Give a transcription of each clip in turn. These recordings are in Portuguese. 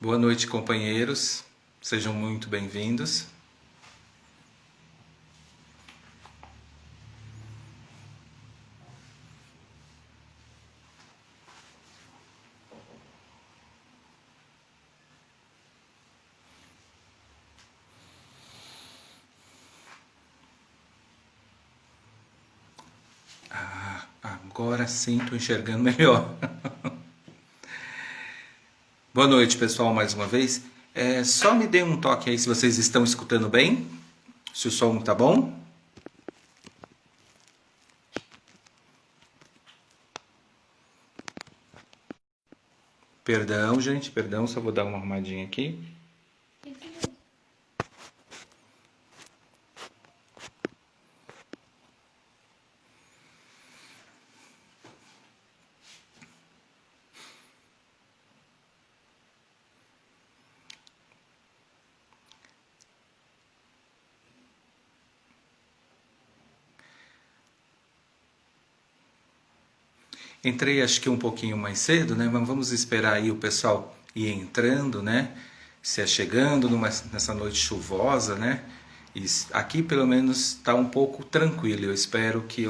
Boa noite, companheiros. Sejam muito bem-vindos. Agora sim estou enxergando melhor. Boa noite, pessoal, mais uma vez. Só me dê um toque aí se vocês estão escutando bem, se o som tá bom. Perdão, gente, perdão, só vou dar uma arrumadinha aqui. Entrei acho que um pouquinho mais cedo, né? Mas vamos esperar aí o pessoal ir entrando, né? Se chegando nessa noite chuvosa, né? E aqui pelo menos está um pouco tranquilo. Eu espero que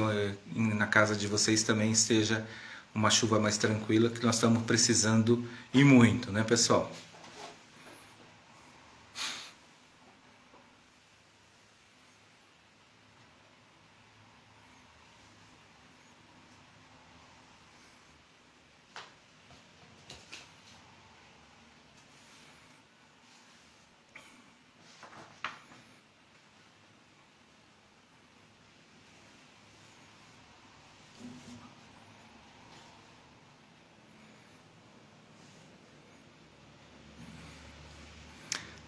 na casa de vocês também esteja uma chuva mais tranquila, que nós estamos precisando e muito, né, pessoal?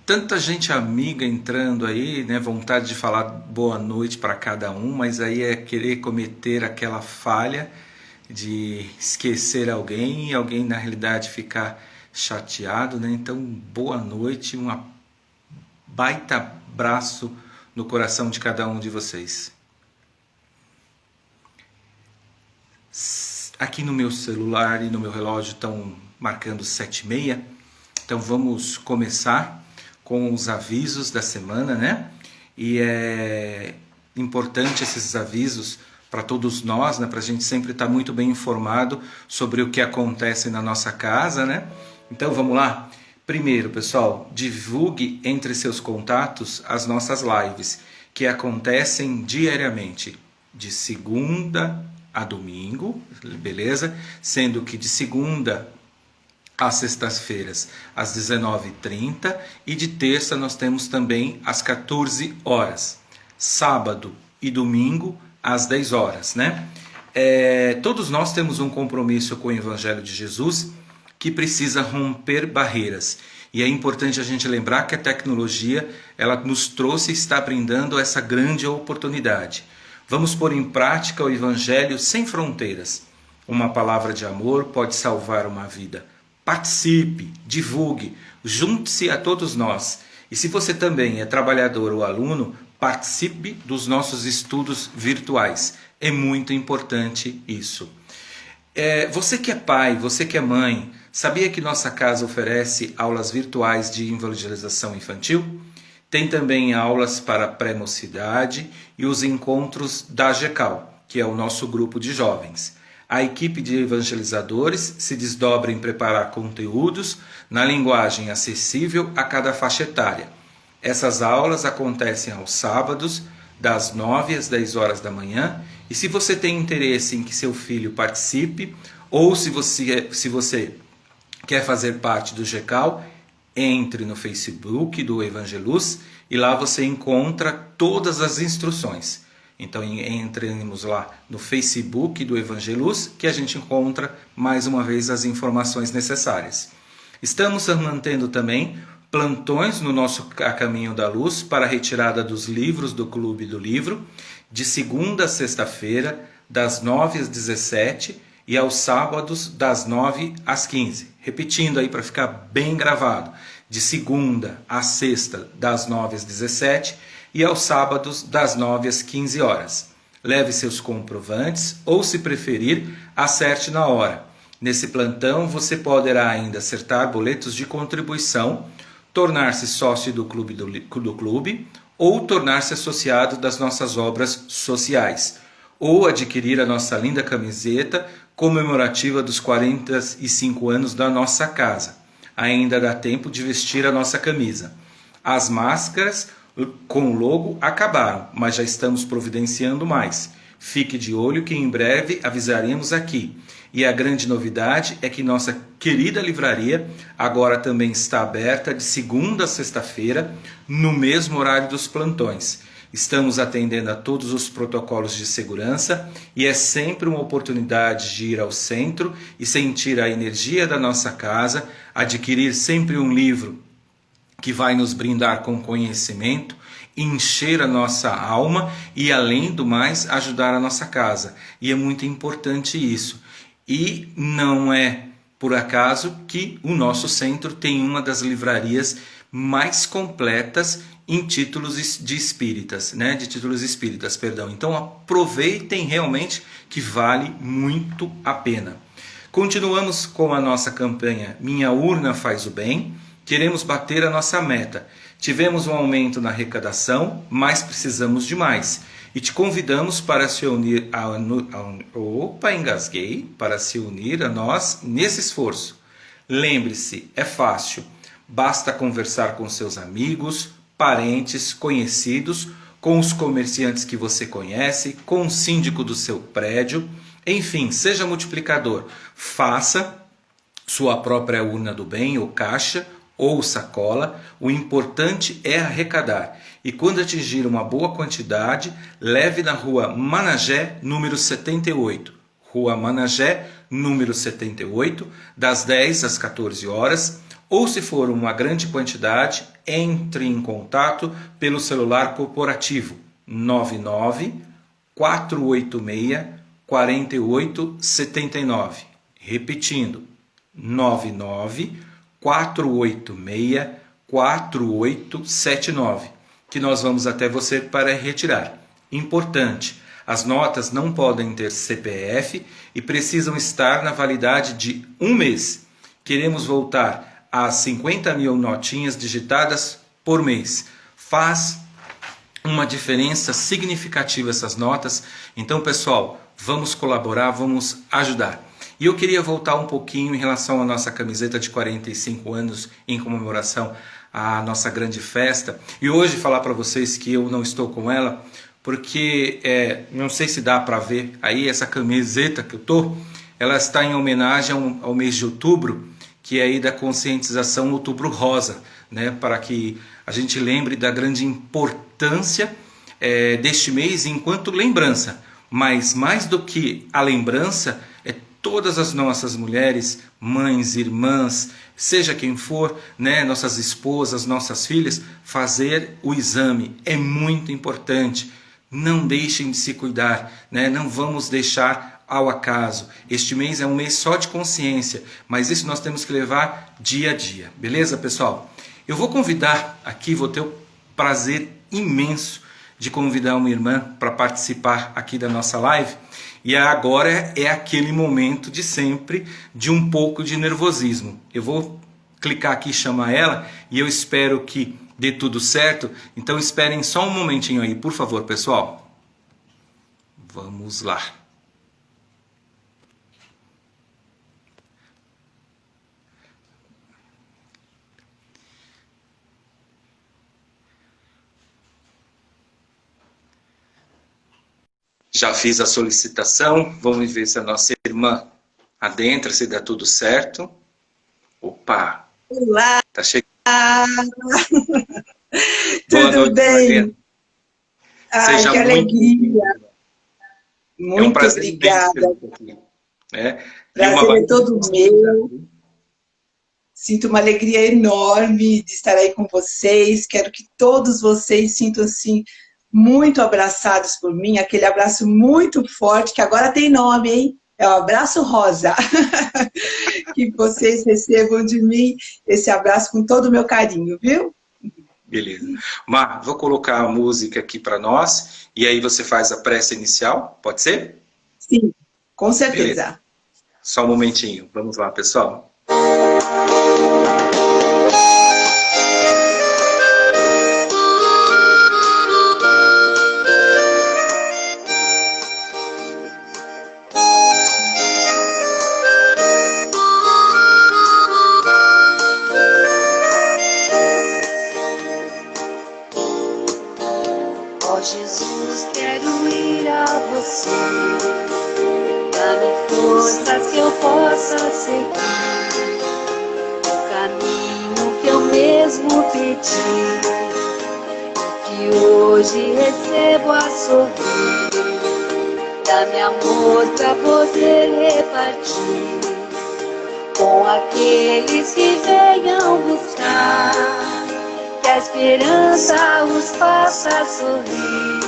Tanta gente amiga entrando aí, né? Vontade de falar boa noite para cada um, mas aí é querer cometer aquela falha de esquecer alguém e alguém na realidade ficar chateado, né? Então, boa noite, um baita abraço no coração de cada um de vocês. Aqui no meu celular e no meu relógio estão marcando 7h30, então vamos começar com os avisos da semana, né? E é importante esses avisos para todos nós, né? Para a gente sempre estar muito bem informado sobre o que acontece na nossa casa, né? Então vamos lá? Primeiro, pessoal, divulgue entre seus contatos as nossas lives, que acontecem diariamente, de segunda a domingo, beleza? Sendo que de segunda às sextas-feiras, às 19h30, e de terça nós temos também às 14 horas. Sábado e domingo, às 10 horas, né? Todos nós temos um compromisso com o Evangelho de Jesus que precisa romper barreiras. E é importante a gente lembrar que a tecnologia ela nos trouxe e está brindando essa grande oportunidade. Vamos pôr em prática o Evangelho sem fronteiras. Uma palavra de amor pode salvar uma vida. Participe, divulgue, junte-se a todos nós. E se você também é trabalhador ou aluno, participe dos nossos estudos virtuais. É muito importante isso. Você que é pai, você que é mãe, sabia que nossa casa oferece aulas virtuais de evangelização infantil? Tem também aulas para pré-mocidade e os encontros da GECAL, que é o nosso grupo de jovens. A equipe de evangelizadores se desdobra em preparar conteúdos na linguagem acessível a cada faixa etária. Essas aulas acontecem aos sábados, das 9 às 10 horas da manhã, e se você tem interesse em que seu filho participe, ou se você quer fazer parte do GECAL, entre no Facebook do Evangeluz e lá você encontra todas as instruções. Então entremos lá no Facebook do Evangeluz que a gente encontra mais uma vez as informações necessárias. Estamos mantendo também plantões no nosso A Caminho da Luz para a retirada dos livros do Clube do Livro, de segunda a sexta-feira, das 9 às 17 e aos sábados, das 9 às 15. Repetindo aí para ficar bem gravado, de segunda a sexta, das 9 às 17 e aos sábados, das 9 às 15 horas. Leve seus comprovantes ou, se preferir, acerte na hora. Nesse plantão, você poderá ainda acertar boletos de contribuição, tornar-se sócio do clube ou tornar-se associado das nossas obras sociais, ou adquirir a nossa linda camiseta comemorativa dos 45 anos da nossa casa. Ainda dá tempo de vestir a nossa camisa. As máscaras com o logo acabaram, mas já estamos providenciando mais. Fique de olho que em breve avisaremos aqui. E a grande novidade é que nossa querida livraria agora também está aberta de segunda a sexta-feira, no mesmo horário dos plantões. Estamos atendendo a todos os protocolos de segurança e é sempre uma oportunidade de ir ao centro e sentir a energia da nossa casa, adquirir sempre um livro que vai nos brindar com conhecimento, encher a nossa alma e, além do mais, ajudar a nossa casa. E é muito importante isso. E não é por acaso que o nosso centro tem uma das livrarias mais completas em títulos de espíritas, né? De títulos espíritas, perdão. Então aproveitem realmente que vale muito a pena. Continuamos com a nossa campanha Minha Urna Faz o Bem. Queremos bater a nossa meta. Tivemos um aumento na arrecadação, mas precisamos de mais. E te convidamos para se unir para se unir a nós nesse esforço. Lembre-se, é fácil. Basta conversar com seus amigos, parentes, conhecidos, com os comerciantes que você conhece, com o síndico do seu prédio. Enfim, seja multiplicador. Faça sua própria urna do bem ou caixa ou sacola. O importante é arrecadar. E quando atingir uma boa quantidade, leve na Rua Managé, número 78. Rua Managé, número 78, das 10 às 14 horas. Ou se for uma grande quantidade, entre em contato pelo celular corporativo 99 486 4879. Repetindo, 99 486 4879, que nós vamos até você para retirar. Importante, as notas não podem ter CPF e precisam estar na validade de um mês. Queremos voltar às 50 mil notinhas digitadas por mês. Faz uma diferença significativa essas notas. Então, pessoal, vamos colaborar, vamos ajudar. E eu queria voltar um pouquinho em relação à nossa camiseta de 45 anos em comemoração à nossa grande festa. E hoje falar para vocês que eu não estou com ela, porque não sei se dá para ver aí essa camiseta que eu tô. Ela está em homenagem ao mês de outubro, que é aí da conscientização Outubro Rosa, né? Para que a gente lembre da grande importância deste mês enquanto lembrança. Mas mais do que a lembrança, todas as nossas mulheres, mães, irmãs, seja quem for, né, nossas esposas, nossas filhas, fazer o exame é muito importante. Não deixem de se cuidar, né? Não vamos deixar ao acaso. Este mês é um mês só de consciência, mas isso nós temos que levar dia a dia. Beleza, pessoal? Eu vou convidar aqui, vou ter o prazer imenso de convidar uma irmã para participar aqui da nossa live. E agora é aquele momento de sempre de um pouco de nervosismo. Eu vou clicar aqui e chamar ela e eu espero que dê tudo certo. Então esperem só um momentinho aí, por favor, pessoal. Vamos lá. Já fiz a solicitação, vamos ver se a nossa irmã adentra, se dá tudo certo. Opa! Olá! Tá chegando. Tudo bem? Ai, Seja que alegria! Muito obrigada. Prazer é todo meu. Sinto uma alegria enorme de estar aí com vocês. Quero que todos vocês sintam assim muito abraçados por mim, aquele abraço muito forte, que agora tem nome, hein? É o abraço rosa. Que vocês recebam de mim esse abraço com todo o meu carinho, viu? Beleza. Mar, vou colocar a música aqui para nós, e aí você faz a prece inicial, pode ser? Sim, com certeza. Beleza. Só um momentinho. Vamos lá, pessoal. Ó Jesus, quero ir a você. Dá-me forças que eu possa seguir o caminho que eu mesmo pedi, que hoje recebo a sorrir. Dá-me amor pra poder repartir com aqueles que venham buscar, que a esperança os faça sorrir,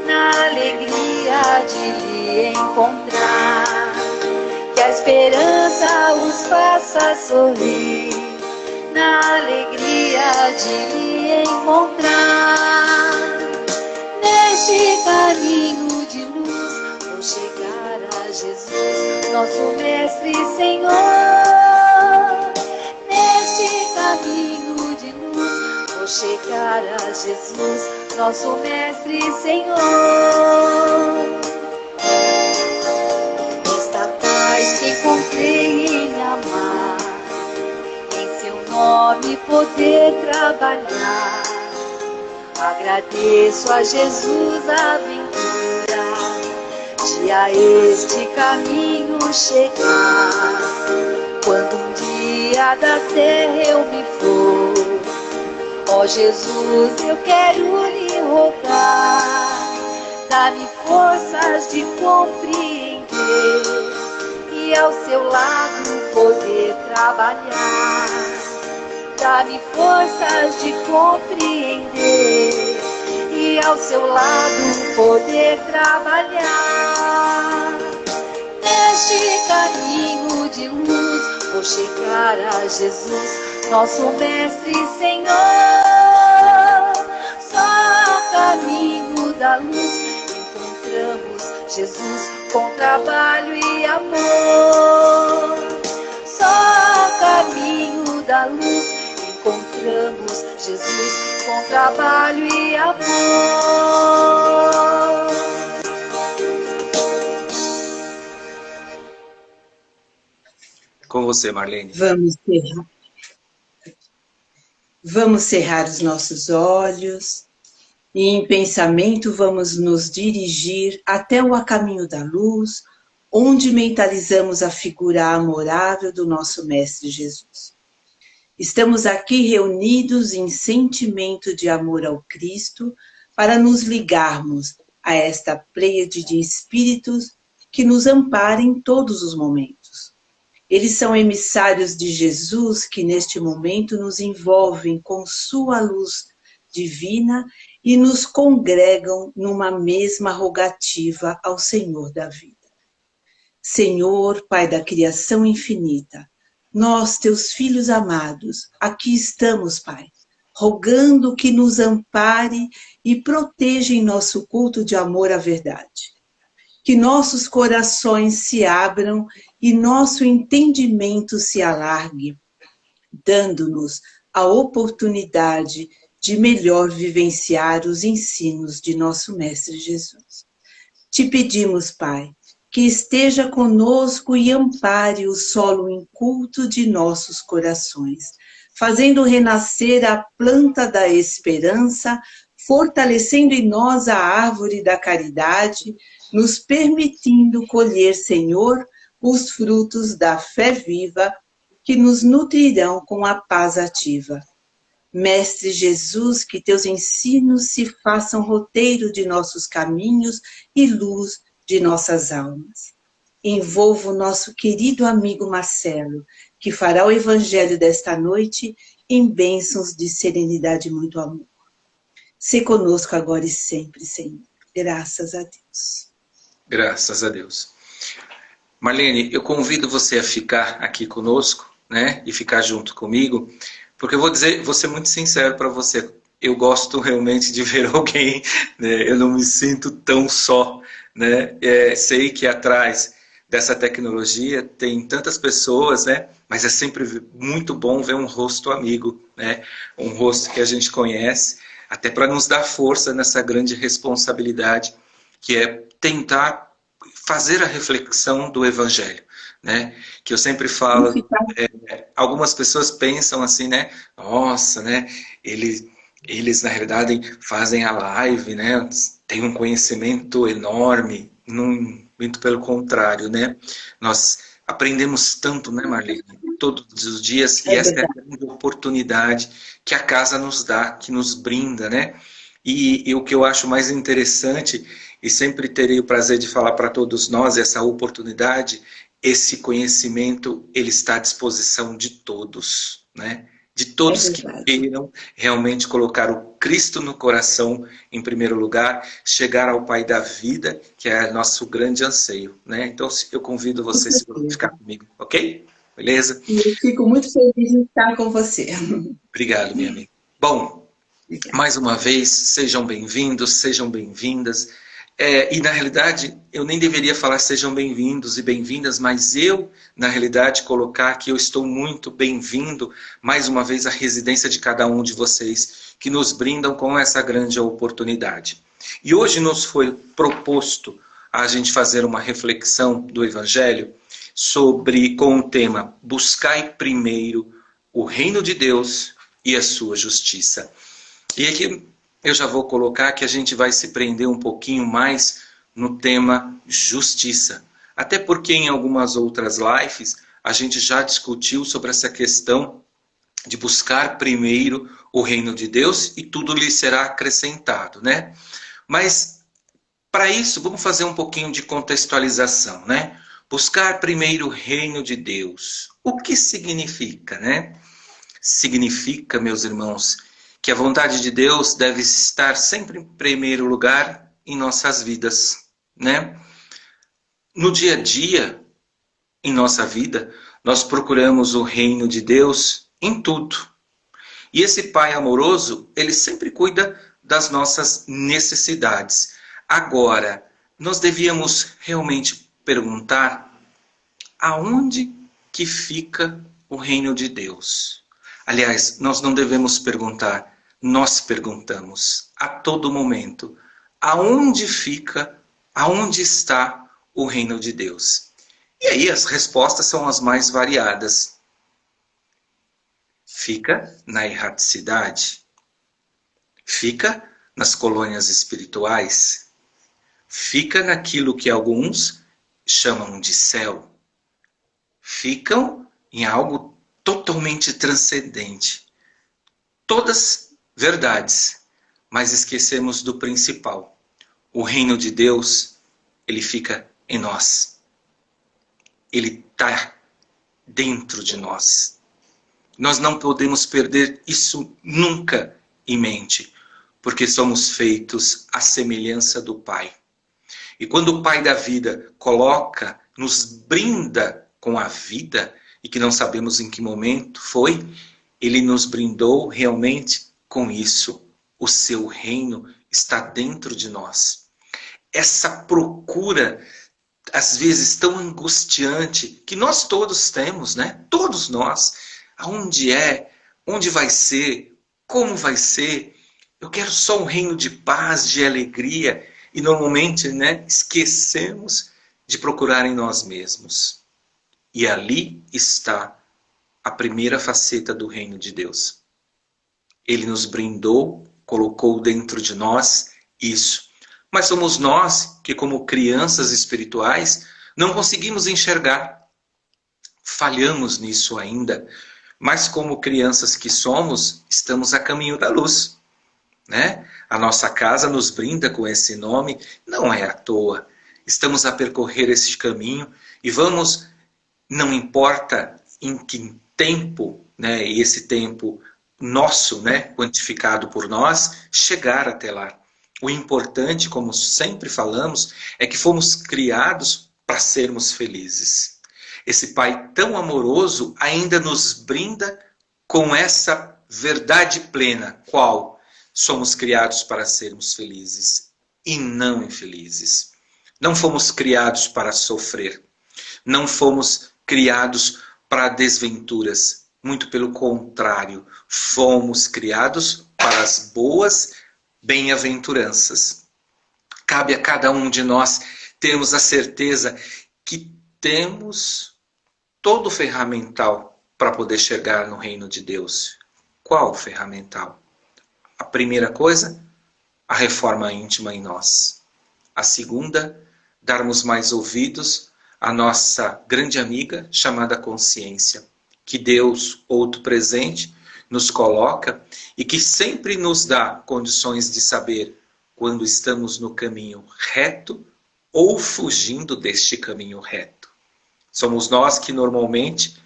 na alegria de lhe encontrar. Que a esperança os faça sorrir, na alegria de lhe encontrar. Neste caminho de luz vou chegar a Jesus, nosso Mestre e Senhor. Neste caminho de luz vou chegar a Jesus, nosso Mestre e Senhor. Esta paz que encontrei em amar, em seu nome poder trabalhar. Agradeço a Jesus a aventura de a este caminho chegar. Quando um dia da terra eu me for, ó Jesus, eu quero lhe rogar. Dá-me forças de compreender e ao seu lado poder trabalhar. Dá-me forças de compreender e ao seu lado poder trabalhar. Neste caminho de luz vou chegar a Jesus, nosso Mestre e Senhor. Só o caminho da luz encontramos Jesus com trabalho e amor. Só o caminho da luz encontramos Jesus com trabalho e amor. Com você, Marlene. Vamos cerrar os nossos olhos e em pensamento vamos nos dirigir até o caminho da luz, onde mentalizamos a figura amorável do nosso Mestre Jesus. Estamos aqui reunidos em sentimento de amor ao Cristo para nos ligarmos a esta pleiade de espíritos que nos ampara em todos os momentos. Eles são emissários de Jesus que neste momento nos envolvem com sua luz divina e nos congregam numa mesma rogativa ao Senhor da vida. Senhor, Pai da criação infinita, nós, teus filhos amados, aqui estamos, Pai, rogando que nos ampare e proteja em nosso culto de amor à verdade. Que nossos corações se abram e nosso entendimento se alargue, dando-nos a oportunidade de melhor vivenciar os ensinos de nosso Mestre Jesus. Te pedimos, Pai, que esteja conosco e ampare o solo inculto de nossos corações, fazendo renascer a planta da esperança, fortalecendo em nós a árvore da caridade, nos permitindo colher, Senhor, os frutos da fé viva, que nos nutrirão com a paz ativa. Mestre Jesus, que teus ensinos se façam roteiro de nossos caminhos e luz de nossas almas. Envolva o nosso querido amigo Marcelo, que fará o evangelho desta noite em bênçãos de serenidade e muito amor. Se conosco agora e sempre, Senhor. Graças a Deus. Graças a Deus. Marlene, eu convido você a ficar aqui conosco, né? E ficar junto comigo, porque eu vou ser muito sincero para você. Eu gosto realmente de ver alguém, né? Eu não me sinto tão só, né? Sei que atrás dessa tecnologia, tem tantas pessoas, né? Mas é sempre muito bom ver um rosto amigo, né? Um rosto que a gente conhece, até para nos dar força nessa grande responsabilidade, que é tentar fazer a reflexão do Evangelho, né? Que eu sempre falo, algumas pessoas pensam assim, né? Nossa, né? Eles na realidade fazem a live, né? Tem um conhecimento enorme, muito pelo contrário, né? Nós aprendemos tanto, né, Marlene? Todos os dias, e É essa é a verdade. grande oportunidade que a casa nos dá, que nos brinda, né? E o que eu acho mais interessante, e sempre terei o prazer de falar para todos nós, essa oportunidade, esse conhecimento, ele está à disposição de todos, né? De É todos que verdade. queiram realmente colocar o Cristo no coração em primeiro lugar, chegar ao Pai da vida, que é nosso grande anseio, né? Então eu convido Com vocês a certeza. ficar comigo, ok? Beleza? E eu fico muito feliz de estar com você. Obrigado, minha amiga. Bom, Obrigada. mais uma vez, sejam bem-vindos, sejam bem-vindas. E na realidade, eu nem deveria falar sejam bem-vindos e bem-vindas, mas eu, na realidade, colocar que eu estou muito bem-vindo, mais uma vez, à residência de cada um de vocês, que nos brindam com essa grande oportunidade. E hoje nos foi proposto a gente fazer uma reflexão do Evangelho com o tema Buscai primeiro o reino de Deus e a sua justiça. E aqui eu já vou colocar que a gente vai se prender um pouquinho mais no tema justiça. Até porque em algumas outras lives a gente já discutiu sobre essa questão de buscar primeiro o reino de Deus e tudo lhe será acrescentado, né? Mas para isso vamos fazer um pouquinho de contextualização, né? Buscar primeiro o reino de Deus. O que significa, né? Significa, meus irmãos, que a vontade de Deus deve estar sempre em primeiro lugar em nossas vidas, né? No dia a dia, em nossa vida, nós procuramos o reino de Deus em tudo. E esse Pai amoroso, ele sempre cuida das nossas necessidades. Agora, nós devíamos realmente perguntar aonde que fica o reino de Deus? Aliás, nós não devemos perguntar, nós perguntamos a todo momento, aonde fica, aonde está o reino de Deus? E aí as respostas são as mais variadas. Fica na erraticidade, fica nas colônias espirituais, fica naquilo que alguns chamam de céu, ficam em algo totalmente transcendente. Todas verdades, mas esquecemos do principal. O reino de Deus, ele fica em nós. Ele está dentro de nós. Nós não podemos perder isso nunca em mente, porque somos feitos à semelhança do Pai. E quando o Pai da vida coloca, nos brinda com a vida, e que não sabemos em que momento foi, ele nos brindou realmente com isso. O seu reino está dentro de nós. Essa procura, às vezes tão angustiante, que nós todos temos, né? Todos nós. Aonde é? Onde vai ser? Como vai ser? Eu quero só um reino de paz, de alegria. E normalmente, né, esquecemos de procurar em nós mesmos. E ali está a primeira faceta do reino de Deus. Ele nos brindou, colocou dentro de nós isso. Mas somos nós que, como crianças espirituais, não conseguimos enxergar. Falhamos nisso ainda. Mas como crianças que somos, estamos a caminho da luz, né? A nossa casa nos brinda com esse nome, não é à toa. Estamos a percorrer esse caminho e vamos, não importa em que tempo, né, e esse tempo nosso, né, quantificado por nós, chegar até lá. O importante, como sempre falamos, é que fomos criados para sermos felizes. Esse Pai tão amoroso ainda nos brinda com essa verdade plena, qual? Somos criados para sermos felizes e não infelizes. Não fomos criados para sofrer. Não fomos criados para desventuras. Muito pelo contrário, fomos criados para as boas bem-aventuranças. Cabe a cada um de nós termos a certeza que temos todo o ferramental para poder chegar no reino de Deus. Qual ferramental? A primeira coisa, a reforma íntima em nós. A segunda, darmos mais ouvidos à nossa grande amiga chamada consciência, que Deus, outro presente, nos coloca e que sempre nos dá condições de saber quando estamos no caminho reto ou fugindo deste caminho reto. Somos nós que normalmente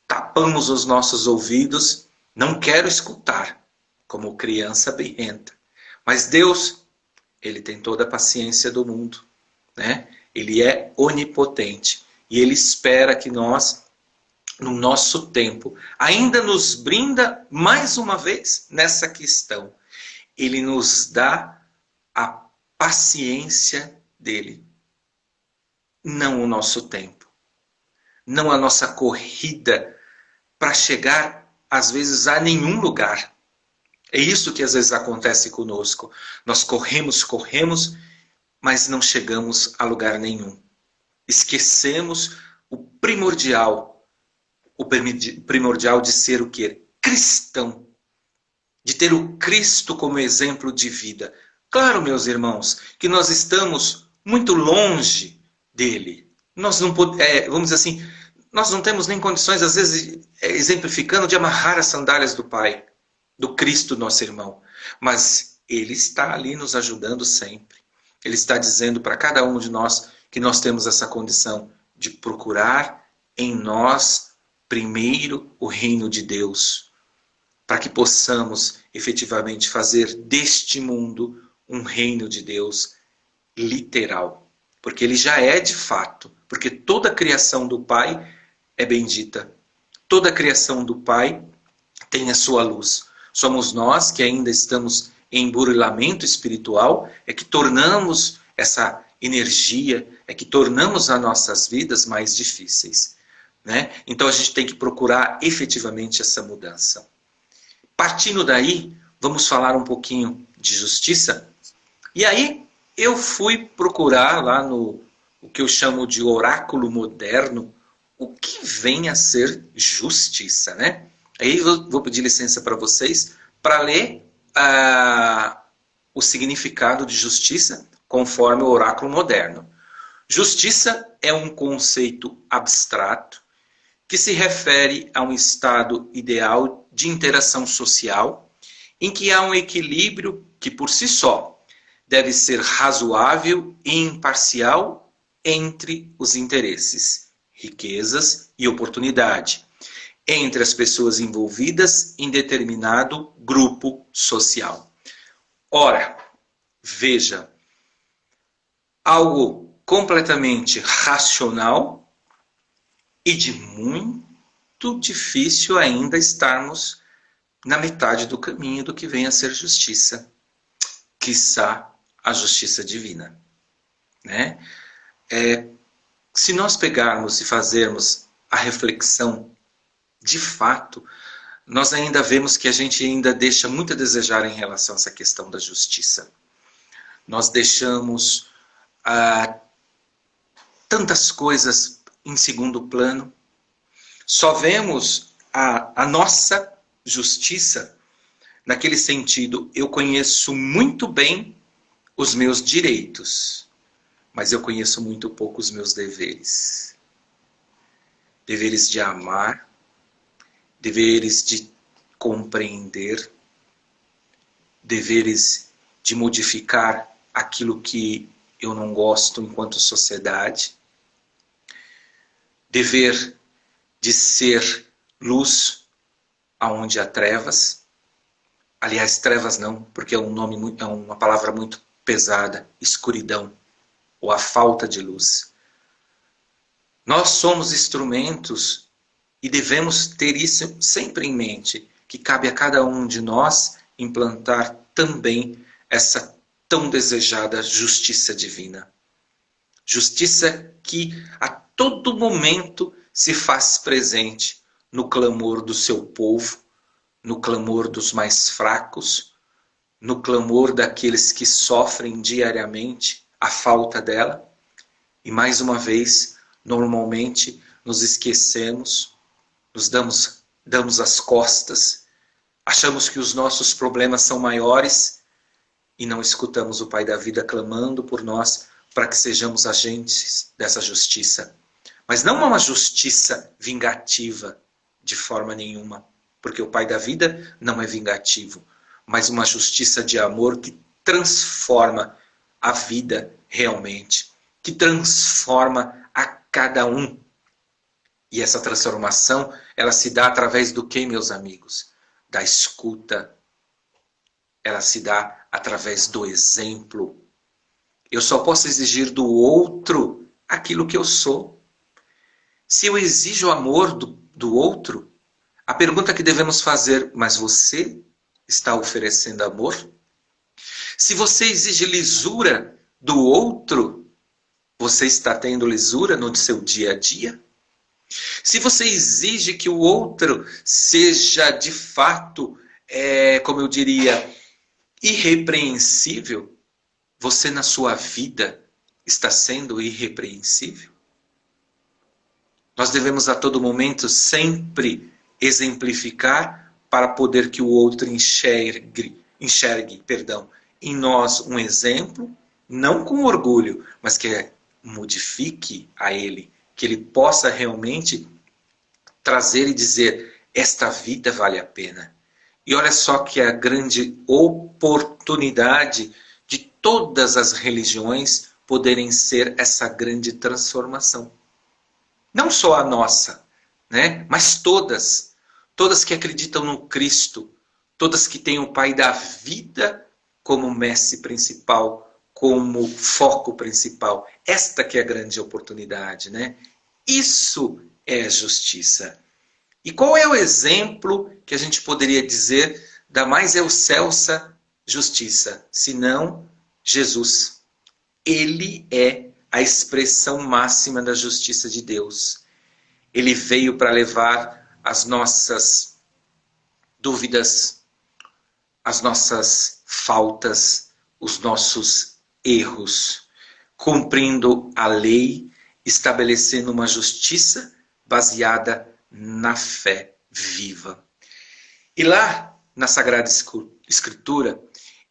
tapamos os nossos ouvidos, não quero escutar, como criança birrenta. Mas Deus, Ele tem toda a paciência do mundo, né? Ele é onipotente e Ele espera que nós, no nosso tempo, ainda nos brinda mais uma vez nessa questão. Ele nos dá a paciência dele, não o nosso tempo, não a nossa corrida para chegar, às vezes, a nenhum lugar. É isso que às vezes acontece conosco. Nós corremos, mas não chegamos a lugar nenhum. Esquecemos o primordial de ser o quê? Cristão. De ter o Cristo como exemplo de vida. Claro, meus irmãos, que nós estamos muito longe dele. Nós não podemos, vamos dizer assim, nós não temos nem condições, às vezes, exemplificando, de amarrar as sandálias do Pai, do Cristo, nosso irmão. Mas Ele está ali nos ajudando sempre. Ele está dizendo para cada um de nós que nós temos essa condição de procurar em nós primeiro o reino de Deus, para que possamos efetivamente fazer deste mundo um reino de Deus literal. Porque ele já é de fato. Porque toda a criação do Pai é bendita. Toda a criação do Pai tem a sua luz. Somos nós que ainda estamos em burilamento espiritual, é que tornamos essa energia, é que tornamos as nossas vidas mais difíceis, né? Então a gente tem que procurar efetivamente essa mudança. Partindo daí, vamos falar um pouquinho de justiça. E aí eu fui procurar lá no o que eu chamo de oráculo moderno, o que vem a ser justiça, né? Aí eu vou pedir licença para vocês para ler o significado de justiça conforme o oráculo moderno. Justiça é um conceito abstrato que se refere a um estado ideal de interação social em que há um equilíbrio que por si só deve ser razoável e imparcial entre os interesses, riquezas e oportunidade, entre as pessoas envolvidas em determinado grupo social. Ora, veja, algo completamente racional e de muito difícil ainda estarmos na metade do caminho do que vem a ser justiça, quiçá a justiça divina, né? Se nós pegarmos e fazermos a reflexão de fato, nós ainda vemos que a gente ainda deixa muito a desejar em relação a essa questão da justiça. Nós deixamos tantas coisas em segundo plano. Só vemos a nossa justiça naquele sentido, eu conheço muito bem os meus direitos, mas eu conheço muito pouco os meus deveres. Deveres de amar, deveres de compreender, deveres de modificar aquilo que eu não gosto enquanto sociedade, dever de ser luz aonde há trevas. Aliás, trevas não, porque é uma palavra muito pesada, escuridão, ou a falta de luz. Nós somos instrumentos e devemos ter isso sempre em mente, que cabe a cada um de nós implantar também essa tão desejada justiça divina. Justiça que a todo momento se faz presente no clamor do seu povo, no clamor dos mais fracos, no clamor daqueles que sofrem diariamente a falta dela. E mais uma vez, normalmente nos esquecemos, nos damos as costas, achamos que os nossos problemas são maiores e não escutamos o Pai da vida clamando por nós para que sejamos agentes dessa justiça. Mas não uma justiça vingativa de forma nenhuma, porque o Pai da vida não é vingativo, mas uma justiça de amor que transforma a vida realmente, que transforma a cada um. E essa transformação, ela se dá através do quê, meus amigos? Da escuta. Ela se dá através do exemplo. Eu só posso exigir do outro aquilo que eu sou. Se eu exijo amor do outro, a pergunta que devemos fazer, mas você está oferecendo amor? Se você exige lisura do outro, você está tendo lisura no seu dia a dia? Se você exige que o outro seja de fato, como eu diria, irrepreensível, você na sua vida está sendo irrepreensível? Nós devemos a todo momento sempre exemplificar para poder que o outro enxergue em nós um exemplo, não com orgulho, mas que modifique a ele, que ele possa realmente trazer e dizer, esta vida vale a pena. E olha só que a grande oportunidade de todas as religiões poderem ser essa grande transformação. Não só a nossa, né? Mas todas. Todas que acreditam no Cristo. Todas que têm o Pai da vida como mestre principal, como foco principal. Esta que é a grande oportunidade, né? Isso é justiça. E qual é o exemplo que a gente poderia dizer da mais excelsa justiça? Senão Jesus. Ele é a expressão máxima da justiça de Deus. Ele veio para levar as nossas dúvidas, as nossas faltas, os nossos erros, cumprindo a lei, estabelecendo uma justiça baseada na fé viva. E lá na Sagrada Escritura,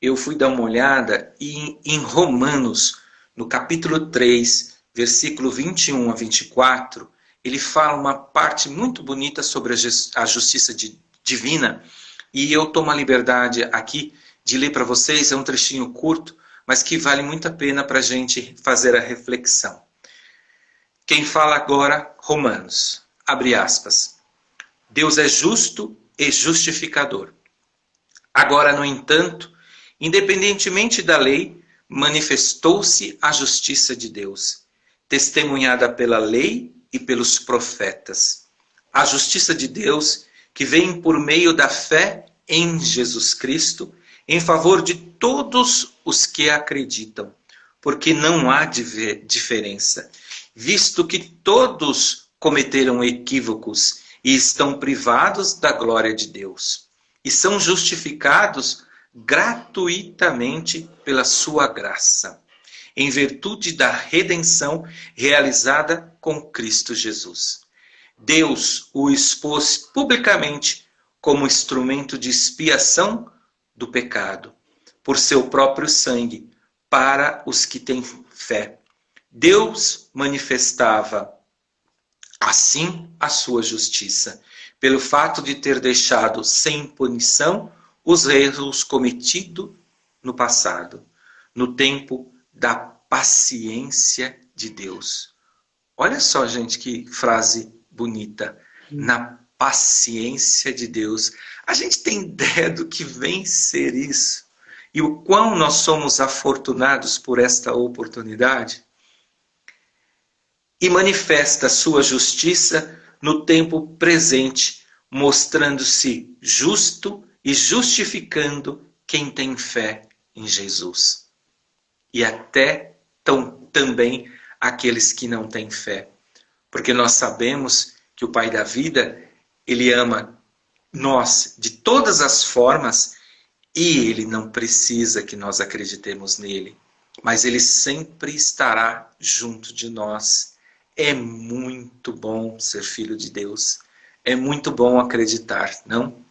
eu fui dar uma olhada e em Romanos, no capítulo 3, versículo 21 a 24, ele fala uma parte muito bonita sobre a justiça divina. E eu tomo a liberdade aqui de ler para vocês, é um trechinho curto, mas que vale muito a pena para a gente fazer a reflexão. Quem fala agora, Romanos, abre aspas. Deus é justo e justificador. Agora, no entanto, independentemente da lei, manifestou-se a justiça de Deus, testemunhada pela lei e pelos profetas. A justiça de Deus que vem por meio da fé em Jesus Cristo, em favor de todos os que acreditam, porque não há diferença, visto que todos cometeram equívocos e estão privados da glória de Deus, e são justificados gratuitamente pela sua graça, em virtude da redenção realizada com Cristo Jesus. Deus o expôs publicamente como instrumento de expiação do pecado, por seu próprio sangue, para os que têm fé. Deus manifestava assim a sua justiça, pelo fato de ter deixado sem punição os erros cometidos no passado, no tempo da paciência de Deus. Olha só, gente, que frase bonita. Na paciência de Deus. A gente tem ideia do que vem ser isso? E o quão nós somos afortunados por esta oportunidade? E manifesta sua justiça no tempo presente, mostrando-se justo e justificando quem tem fé em Jesus. E até também aqueles que não têm fé. Porque nós sabemos que o Pai da vida, Ele ama nós de todas as formas e Ele não precisa que nós acreditemos nele. Mas Ele sempre estará junto de nós. É muito bom ser filho de Deus. É muito bom acreditar, não?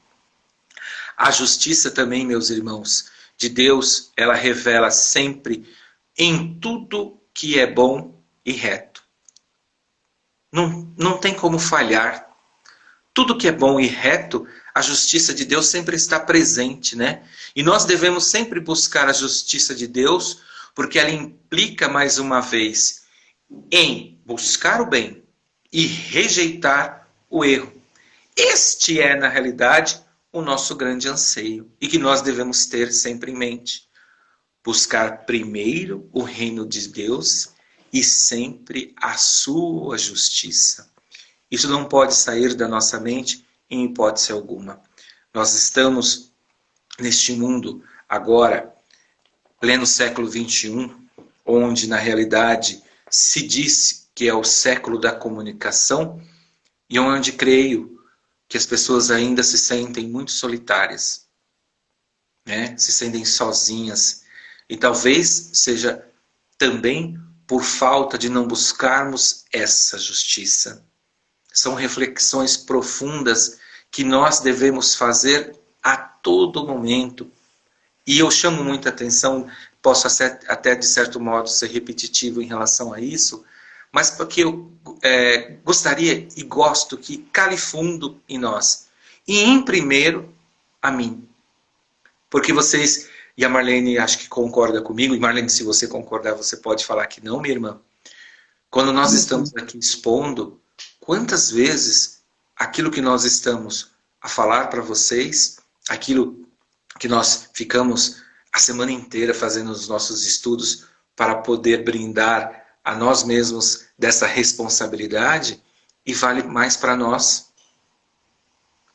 A justiça também, meus irmãos, de Deus, ela revela sempre em tudo que é bom e reto. Não tem como falhar. Tudo que é bom e reto, a justiça de Deus sempre está presente, né? E nós devemos sempre buscar a justiça de Deus, porque ela implica, mais uma vez, em buscar o bem e rejeitar o erro. Este é, na realidade, o nosso grande anseio e que nós devemos ter sempre em mente. Buscar primeiro o reino de Deus e sempre a sua justiça. Isso não pode sair da nossa mente em hipótese alguma. Nós estamos neste mundo agora, pleno século XXI, onde na realidade se diz que é o século da comunicação e onde creio que as pessoas ainda se sentem muito solitárias, né? Se sentem sozinhas. E talvez seja também por falta de não buscarmos essa justiça. São reflexões profundas que nós devemos fazer a todo momento. E eu chamo muita atenção, posso até de certo modo ser repetitivo em relação a isso, mas porque eu gostaria e gosto que cale fundo em nós. E em primeiro, a mim. Porque vocês, e a Marlene acho que concorda comigo, e Marlene, se você concordar, você pode falar que não, minha irmã. Quando nós estamos aqui expondo, quantas vezes aquilo que nós estamos a falar para vocês, aquilo que nós ficamos a semana inteira fazendo os nossos estudos para poder brindar a nós mesmos dessa responsabilidade, e vale mais para nós.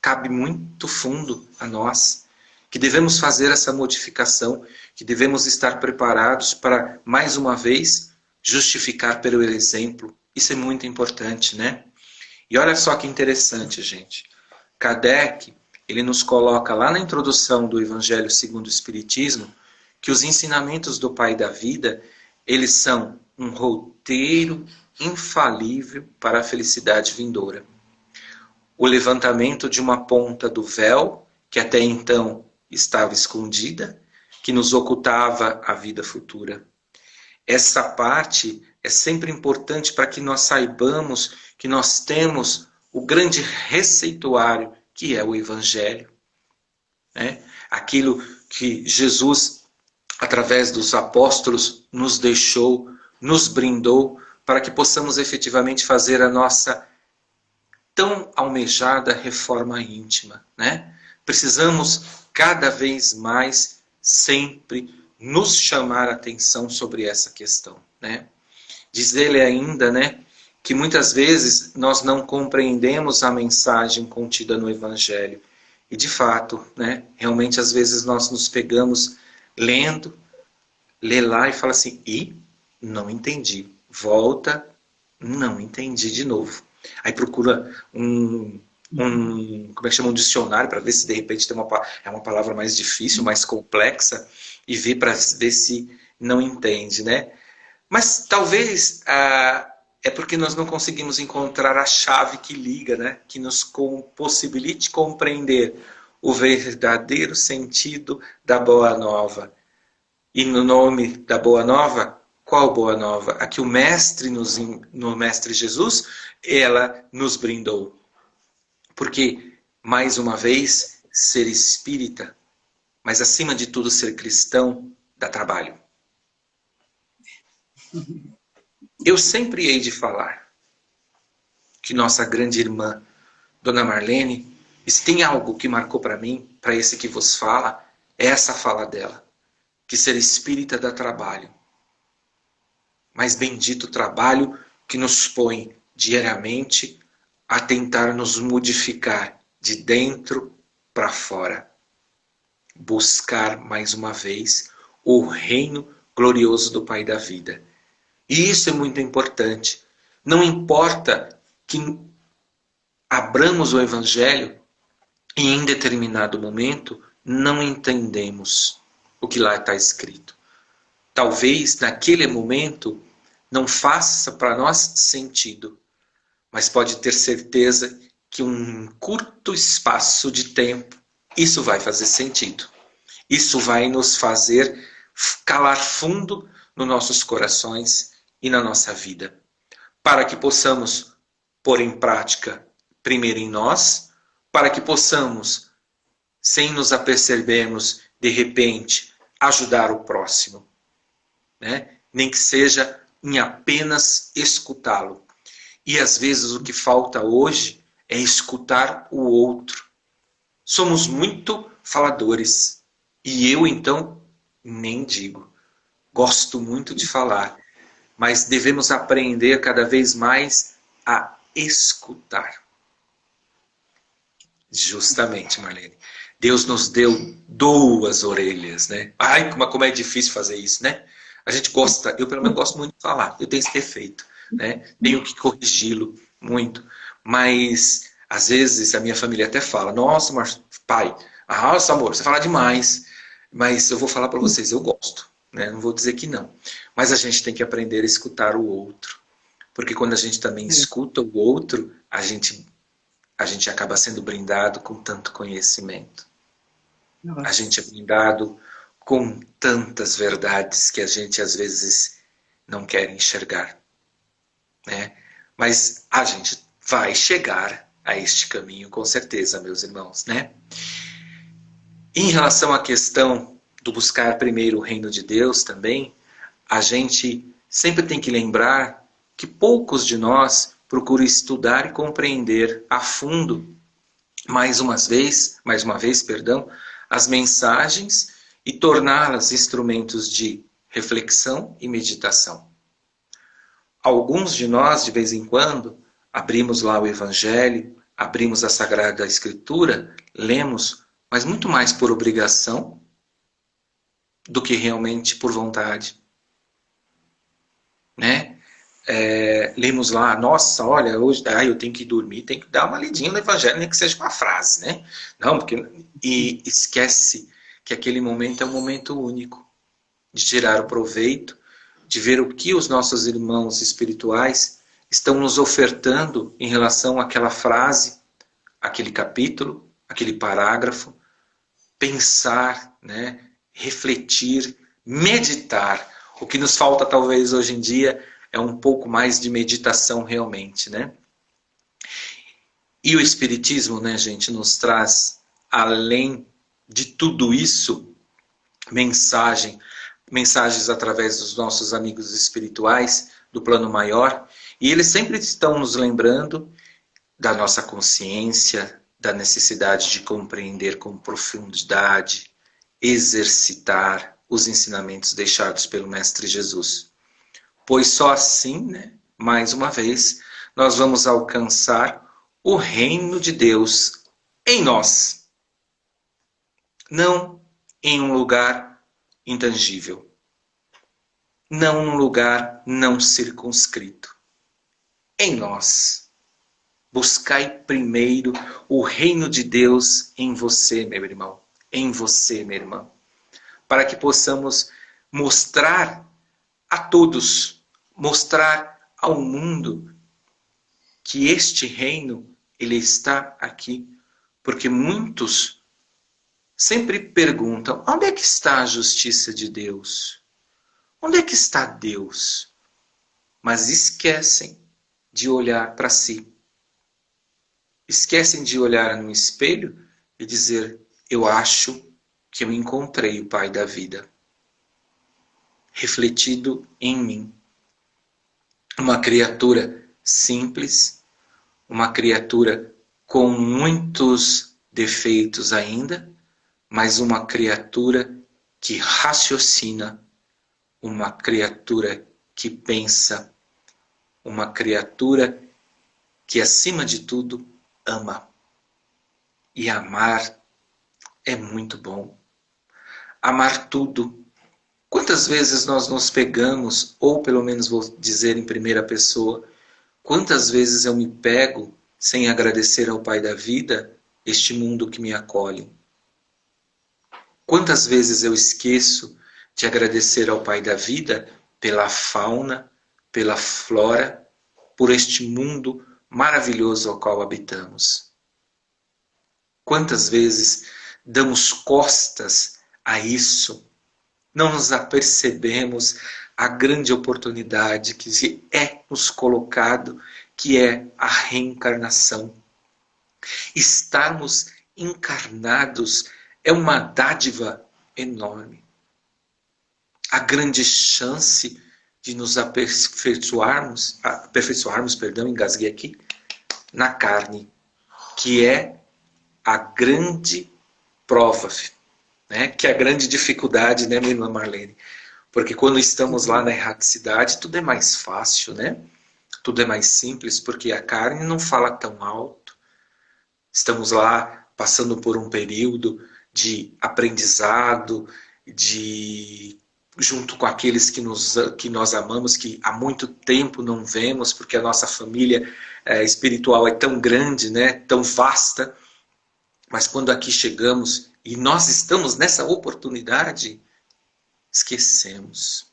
Cabe muito fundo a nós, que devemos fazer essa modificação, que devemos estar preparados para, mais uma vez, justificar pelo exemplo. Isso é muito importante, né? E olha só que interessante, gente. Kardec, ele nos coloca lá na introdução do Evangelho segundo o Espiritismo, que os ensinamentos do Pai da Vida, eles são um roteiro infalível para a felicidade vindoura. O levantamento de uma ponta do véu, que até então estava escondida, que nos ocultava a vida futura. Essa parte é sempre importante para que nós saibamos que nós temos o grande receituário, que é o Evangelho. Né? Aquilo que Jesus, através dos apóstolos, nos deixou, nos brindou, para que possamos efetivamente fazer a nossa tão almejada reforma íntima. Né? Precisamos cada vez mais sempre nos chamar a atenção sobre essa questão. Né? Diz ele ainda, né, que muitas vezes nós não compreendemos a mensagem contida no Evangelho. E de fato, né, realmente às vezes nós nos pegamos lendo, lê lá e fala assim, e não entendi. Volta, não entendi de novo. Aí procura como é que chama, um dicionário para ver se de repente tem uma palavra mais difícil, mais complexa, e vê para ver se não entende, né? Mas talvez é porque nós não conseguimos encontrar a chave que liga, né? Que nos possibilite compreender o verdadeiro sentido da Boa Nova. E no nome da Boa Nova, qual Boa Nova? A que o Mestre, no Mestre Jesus, ela nos brindou. Porque, mais uma vez, ser espírita, mas acima de tudo ser cristão, dá trabalho. Eu sempre hei de falar que nossa grande irmã, Dona Marlene, se tem algo que marcou para mim, para esse que vos fala, é essa fala dela. Que ser espírita dá trabalho. Mas bendito trabalho que nos põe diariamente a tentar nos modificar de dentro para fora. Buscar mais uma vez o reino glorioso do Pai da Vida. E isso é muito importante. Não importa que abramos o Evangelho e em determinado momento não entendemos o que lá está escrito. Talvez naquele momento não faça para nós sentido, mas pode ter certeza que um curto espaço de tempo isso vai fazer sentido. Isso vai nos fazer calar fundo nos nossos corações e na nossa vida, para que possamos pôr em prática primeiro em nós, para que possamos, sem nos apercebermos, de repente, ajudar o próximo, né? Nem que seja em apenas escutá-lo. E às vezes o que falta hoje é escutar o outro. Somos muito faladores. E eu, então, nem digo. Gosto muito de falar. Mas devemos aprender cada vez mais a escutar. Justamente, Marlene. Deus nos deu 2 orelhas, né? Ai, como é difícil fazer isso, né? A gente gosta, eu pelo menos gosto muito de falar. Eu tenho esse defeito, né? Tenho que corrigi-lo muito. Mas, às vezes, a minha família até fala, nossa, pai, nossa, amor, você fala demais. Mas eu vou falar para vocês, eu gosto, né? Não vou dizer que não. Mas a gente tem que aprender a escutar o outro. Porque quando a gente também escuta o outro, a gente acaba sendo brindado com tanto conhecimento. Nossa. A gente é brindado com tantas verdades que a gente às vezes não quer enxergar, né? Mas a gente vai chegar a este caminho com certeza, meus irmãos, né? Em relação à questão do buscar primeiro o reino de Deus também, a gente sempre tem que lembrar que poucos de nós procuram estudar e compreender a fundo, mais uma vez, as mensagens e torná-las instrumentos de reflexão e meditação. Alguns de nós, de vez em quando, abrimos lá o Evangelho, abrimos a Sagrada Escritura, lemos, mas muito mais por obrigação do que realmente por vontade. Né? Lemos lá, nossa, olha, hoje eu tenho que dormir, tenho que dar uma lidinha no Evangelho, nem que seja uma frase, né? Não, porque... E esquece que aquele momento é um momento único de tirar o proveito, de ver o que os nossos irmãos espirituais estão nos ofertando em relação àquela frase, aquele capítulo, aquele parágrafo, pensar, né? Refletir, meditar. O que nos falta talvez hoje em dia é um pouco mais de meditação realmente, né? E o Espiritismo, né, gente, nos traz, além de tudo isso, mensagens através dos nossos amigos espirituais, do plano maior, e eles sempre estão nos lembrando da nossa consciência, da necessidade de compreender com profundidade, exercitar os ensinamentos deixados pelo Mestre Jesus. Pois só assim, né, mais uma vez, nós vamos alcançar o reino de Deus em nós. Não em um lugar intangível. Não num lugar não circunscrito. Em nós. Buscai primeiro o reino de Deus em você, meu irmão. Em você, minha irmã. Para que possamos mostrar a todos, mostrar ao mundo que este reino, ele está aqui. Porque muitos sempre perguntam, onde é que está a justiça de Deus? Onde é que está Deus? Mas esquecem de olhar para si. Esquecem de olhar no espelho e dizer, eu acho que eu encontrei o Pai da vida. Refletido em mim. Uma criatura simples, uma criatura com muitos defeitos ainda, mas uma criatura que raciocina, uma criatura que pensa, uma criatura que, acima de tudo, ama. E amar é muito bom. Amar tudo. Quantas vezes nós nos pegamos, ou pelo menos vou dizer em primeira pessoa, Quantas vezes eu me pego sem agradecer ao Pai da vida este mundo que me acolhe? Quantas vezes eu esqueço de agradecer ao Pai da vida pela fauna, pela flora, por este mundo maravilhoso ao qual habitamos? Quantas vezes damos costas a isso? Não nos apercebemos a grande oportunidade que é nos colocado, que é a reencarnação. Estarmos encarnados é uma dádiva enorme. A grande chance de nos aperfeiçoarmos, engasguei aqui, na carne, que é a grande prova, né? Que é a grande dificuldade, né, minha irmã Marlene? Porque quando estamos lá na erraticidade, tudo é mais fácil, né? Tudo é mais simples, porque a carne não fala tão alto. Estamos lá passando por um período de aprendizado, junto com aqueles que nós amamos, que há muito tempo não vemos, porque a nossa família espiritual é tão grande, né? Tão vasta. Mas quando aqui chegamos e nós estamos nessa oportunidade, esquecemos.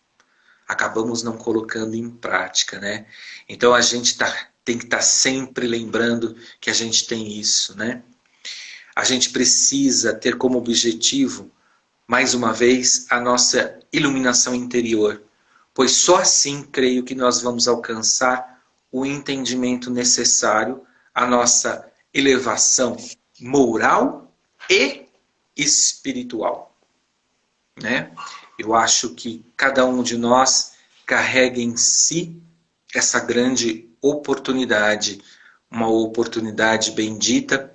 Acabamos não colocando em prática, né? Então a gente tem que estar sempre lembrando que a gente tem isso, né? A gente precisa ter como objetivo, mais uma vez, a nossa iluminação interior. Pois só assim, creio que nós vamos alcançar o entendimento necessário, a nossa elevação moral e espiritual, né? Eu acho que cada um de nós carrega em si essa grande oportunidade, uma oportunidade bendita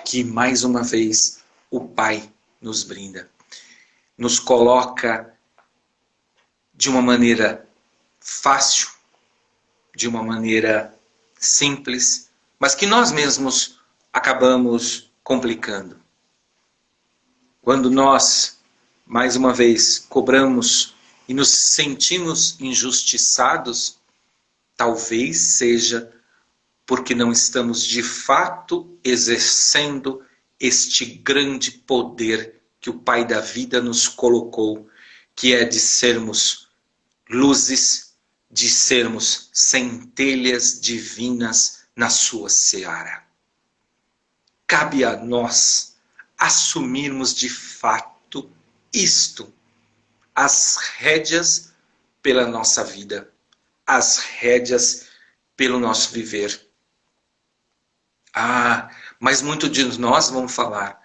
que mais uma vez o Pai nos brinda. Nos coloca de uma maneira fácil, de uma maneira simples, mas que nós mesmos acabamos complicando. Quando nós, mais uma vez, cobramos e nos sentimos injustiçados, talvez seja porque não estamos de fato exercendo este grande poder que o Pai da vida nos colocou, que é de sermos luzes, de sermos centelhas divinas na sua seara. Cabe a nós assumirmos de fato isto, as rédeas pela nossa vida, as rédeas pelo nosso viver. Mas muitos de nós vão falar,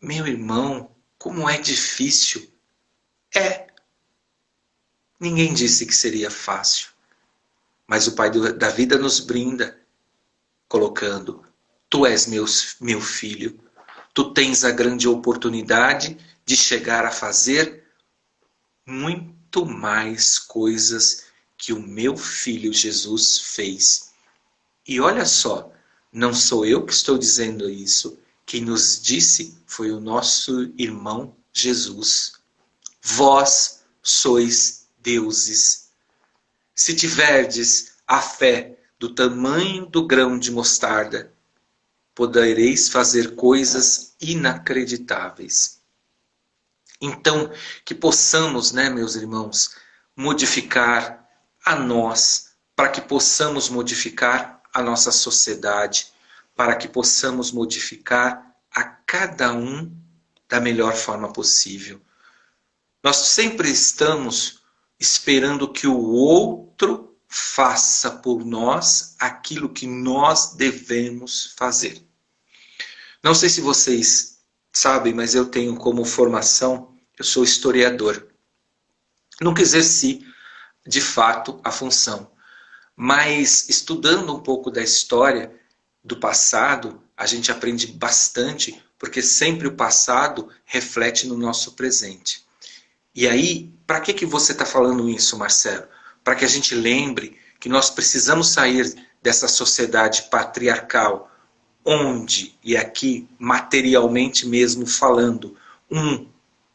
meu irmão, como é difícil. Ninguém disse que seria fácil, mas o Pai da vida nos brinda, colocando, tu és meu filho, tu tens a grande oportunidade de chegar a fazer muito mais coisas que o meu filho Jesus fez. E olha só, não sou eu que estou dizendo isso. Quem nos disse foi o nosso irmão Jesus. Vós sois deuses. Se tiverdes a fé do tamanho do grão de mostarda, podereis fazer coisas inacreditáveis. Então, que possamos, né, meus irmãos, modificar a nós, para que possamos modificar a nossa sociedade, para que possamos modificar a cada um da melhor forma possível. Nós sempre estamos esperando que o outro faça por nós aquilo que nós devemos fazer. Não sei se vocês sabem, mas eu tenho como formação, eu sou historiador. Nunca exerci, de fato, a função. Mas estudando um pouco da história do passado, a gente aprende bastante, porque sempre o passado reflete no nosso presente. E aí, para que você está falando isso, Marcelo? Para que a gente lembre que nós precisamos sair dessa sociedade patriarcal, onde, e aqui materialmente mesmo falando, um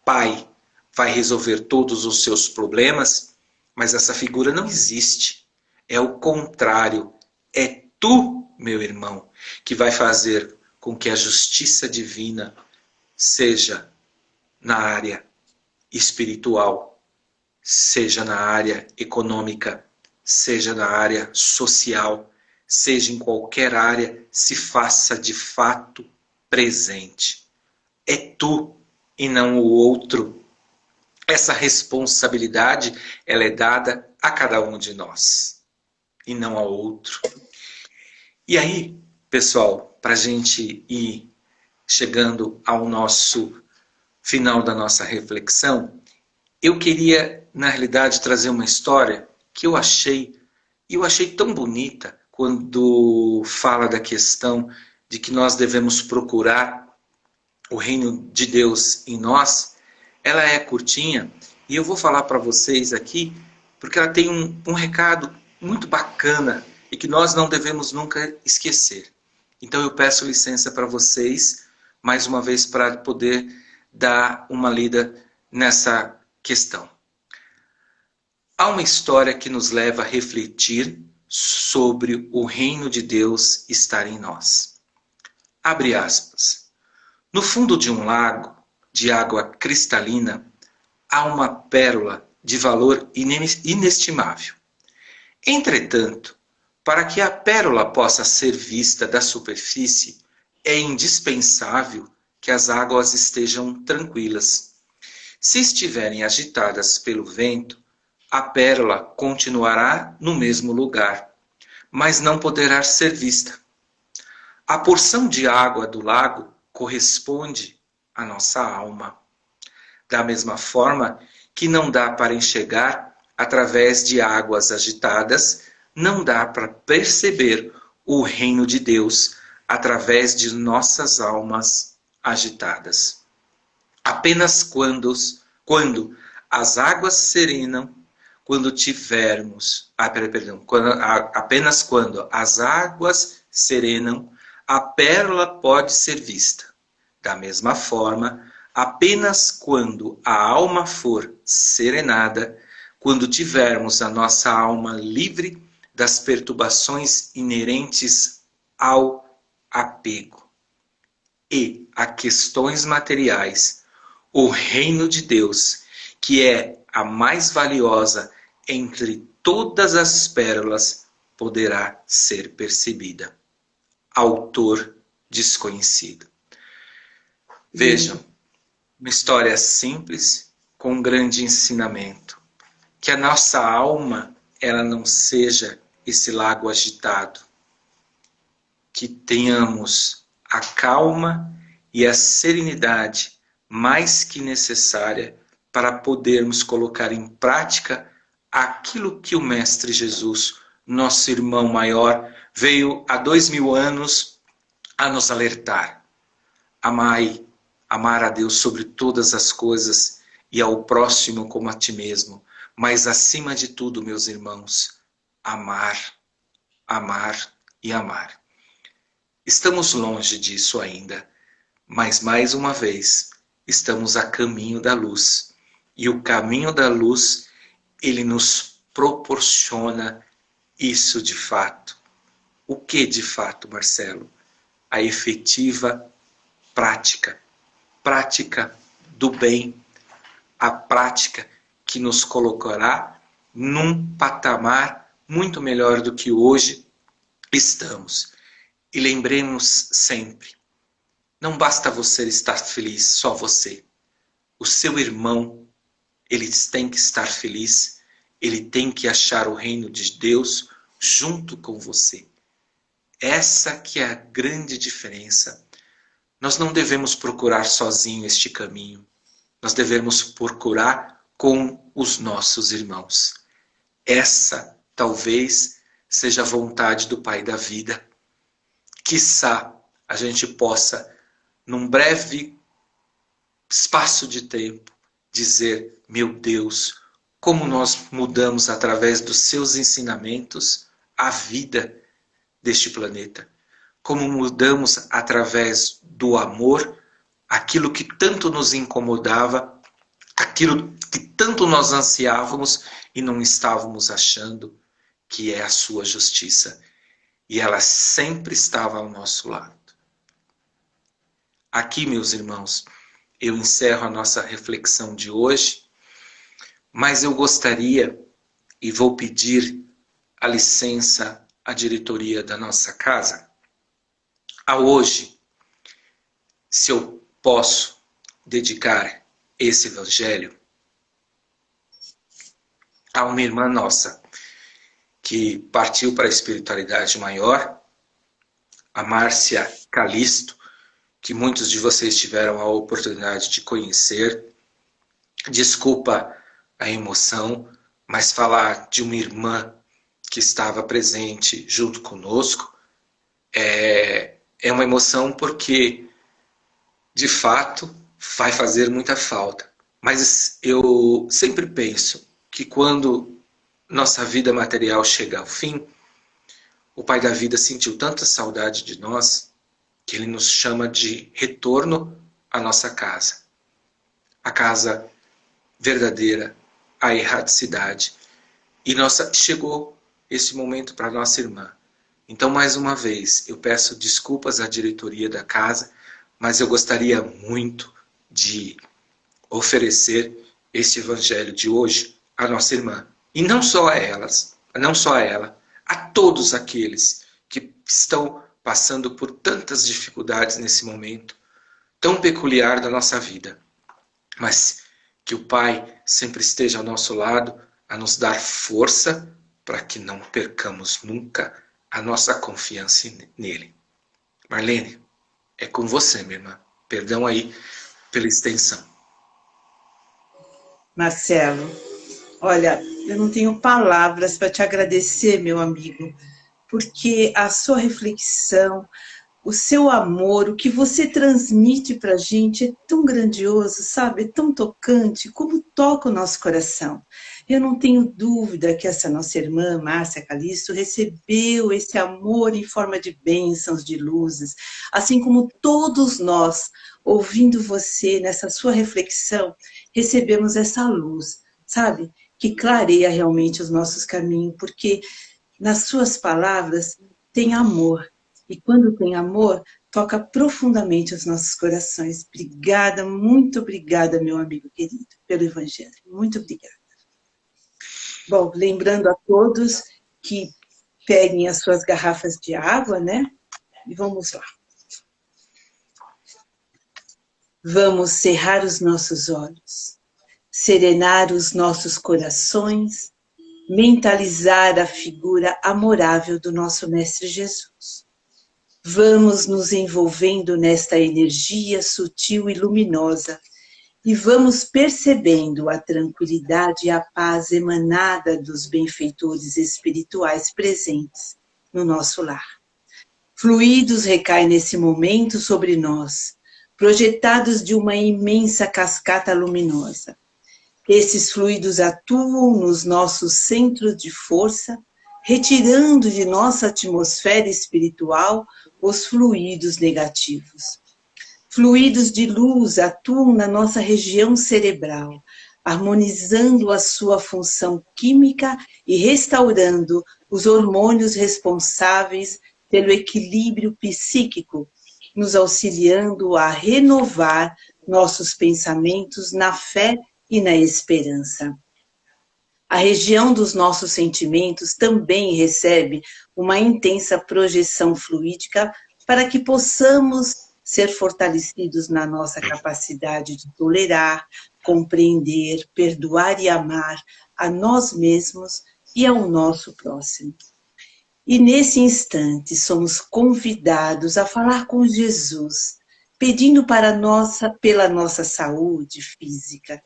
pai vai resolver todos os seus problemas, mas essa figura não existe. É o contrário. É tu, meu irmão, que vai fazer com que a justiça divina seja na área espiritual, seja na área econômica, seja na área social, seja em qualquer área, se faça de fato presente. É tu e não o outro. Essa responsabilidade, ela é dada a cada um de nós e não ao outro. E aí, pessoal, para a gente ir chegando ao nosso final da nossa reflexão, eu queria, na realidade, trazer uma história que eu achei tão bonita quando fala da questão de que nós devemos procurar o reino de Deus em nós. Ela é curtinha e eu vou falar para vocês aqui porque ela tem um recado muito bacana e que nós não devemos nunca esquecer. Então eu peço licença para vocês, mais uma vez, para poder dar uma lida nessa questão. Há uma história que nos leva a refletir sobre o reino de Deus estar em nós. Abre aspas. No fundo de um lago de água cristalina, há uma pérola de valor inestimável. Entretanto, para que a pérola possa ser vista da superfície, é indispensável que as águas estejam tranquilas. Se estiverem agitadas pelo vento, a pérola continuará no mesmo lugar, mas não poderá ser vista. A porção de água do lago corresponde à nossa alma. Da mesma forma que não dá para enxergar através de águas agitadas, não dá para perceber o reino de Deus através de nossas almas agitadas. Apenas quando as águas serenam, apenas quando as águas serenam, a pérola pode ser vista. Da mesma forma, apenas quando a alma for serenada, quando tivermos a nossa alma livre das perturbações inerentes ao apego e a questões materiais, o reino de Deus, que é a mais valiosa entre todas as pérolas, poderá ser percebida. Autor desconhecido. Vejam, uma história simples com um grande ensinamento. Que a nossa alma, ela não seja esse lago agitado. Que tenhamos a calma e a serenidade mais que necessária para podermos colocar em prática aquilo que o Mestre Jesus, nosso irmão maior, veio há 2000 anos a nos alertar. Amar a Deus sobre todas as coisas e ao próximo como a ti mesmo. Mas acima de tudo, meus irmãos, amar e amar. Estamos longe disso ainda, mas mais uma vez, estamos a caminho da luz. E o caminho da luz, ele nos proporciona isso de fato. O que de fato, Marcelo? A efetiva prática do bem, a prática que nos colocará num patamar muito melhor do que hoje estamos. E lembremos sempre, não basta você estar feliz, só você. O seu irmão, ele tem que estar feliz, ele tem que achar o reino de Deus junto com você. Essa que é a grande diferença. Nós não devemos procurar sozinho este caminho. Nós devemos procurar com os nossos irmãos. Essa talvez seja a vontade do Pai da vida. Quiçá a gente possa, num breve espaço de tempo, dizer, meu Deus, como nós mudamos através dos seus ensinamentos a vida deste planeta. Como mudamos através do amor aquilo que tanto nos incomodava, aquilo que tanto nós ansiávamos e não estávamos achando que é a sua justiça. E ela sempre estava ao nosso lado. Aqui, meus irmãos, eu encerro a nossa reflexão de hoje, mas eu gostaria e vou pedir a licença à diretoria da nossa casa a hoje, se eu posso dedicar esse evangelho a uma irmã nossa que partiu para a espiritualidade maior, a Márcia Calisto, que muitos de vocês tiveram a oportunidade de conhecer. Desculpa a emoção, mas falar de uma irmã que estava presente junto conosco é uma emoção porque, de fato, vai fazer muita falta. Mas eu sempre penso que quando nossa vida material chega ao fim, o Pai da Vida sentiu tanta saudade de nós que Ele nos chama de retorno à nossa casa. A casa verdadeira, a erradicidade. E chegou esse momento para nossa irmã. Então, mais uma vez, eu peço desculpas à diretoria da casa, mas eu gostaria muito de oferecer este evangelho de hoje à nossa irmã. E não só a elas, não só a ela, a todos aqueles que estão passando por tantas dificuldades nesse momento tão peculiar da nossa vida. Mas que o Pai sempre esteja ao nosso lado a nos dar força para que não percamos nunca a nossa confiança nele. Marlene, é com você, minha irmã. Perdão aí pela extensão. Marcelo, olha, eu não tenho palavras para te agradecer, meu amigo, porque a sua reflexão, o seu amor, o que você transmite para a gente é tão grandioso, sabe? É tão tocante, como toca o nosso coração. Eu não tenho dúvida que essa nossa irmã, Márcia Calisto, recebeu esse amor em forma de bênçãos, de luzes, assim como todos nós, ouvindo você nessa sua reflexão, recebemos essa luz, sabe? Que clareia realmente os nossos caminhos, porque nas suas palavras tem amor. E quando tem amor, toca profundamente os nossos corações. Obrigada, muito obrigada, meu amigo querido, pelo Evangelho. Muito obrigada. Bom, lembrando a todos que peguem as suas garrafas de água, né? E vamos lá. Vamos cerrar os nossos olhos, serenar os nossos corações, mentalizar a figura amorável do nosso Mestre Jesus. Vamos nos envolvendo nesta energia sutil e luminosa e vamos percebendo a tranquilidade e a paz emanada dos benfeitores espirituais presentes no nosso lar. Fluidos recaem nesse momento sobre nós, projetados de uma imensa cascata luminosa. Esses fluidos atuam nos nossos centros de força, retirando de nossa atmosfera espiritual os fluidos negativos. Fluidos de luz atuam na nossa região cerebral, harmonizando a sua função química e restaurando os hormônios responsáveis pelo equilíbrio psíquico, nos auxiliando a renovar nossos pensamentos na fé e na esperança. A região dos nossos sentimentos também recebe uma intensa projeção fluídica para que possamos ser fortalecidos na nossa capacidade de tolerar, compreender, perdoar e amar a nós mesmos e ao nosso próximo. E nesse instante somos convidados a falar com Jesus, pedindo pela nossa saúde física.